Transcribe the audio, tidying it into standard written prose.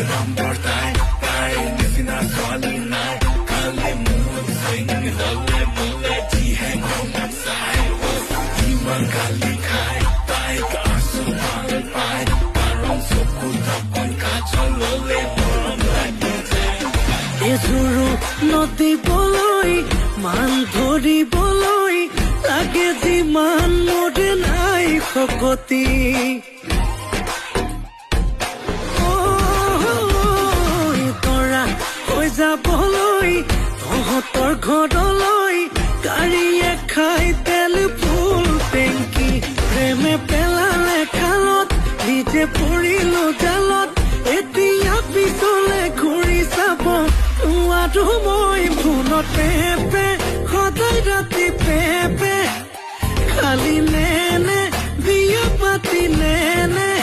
number তাই নিচিনা ছোৱালী নাই কালে মোৰ চিং হলে বোলে যিহে ঘৰক চাই ইমান গালি খাই তাইক আছো ভাল পাই কাৰণ চকু তকন কাজল ললে মৰম লাগি যায় এজোৰো নদীবলৈ মান ধৰিবলৈ লাগে যিমান মোৰে নাই শকতি তৰা হৈ যাবলৈ তহঁতৰ ঘৰলৈ গাড়ীয়ে খাই তেল ফুল টেংকি প্ৰেমে পেলালে খালত নিজে পৰিলো জালত এতিয়া পিছলে ঘূৰি চাব নোৱাৰো মই ফোনত পেপে সদায় ৰাতি পেপে খালি নেনে বিয়া পাতি নেনে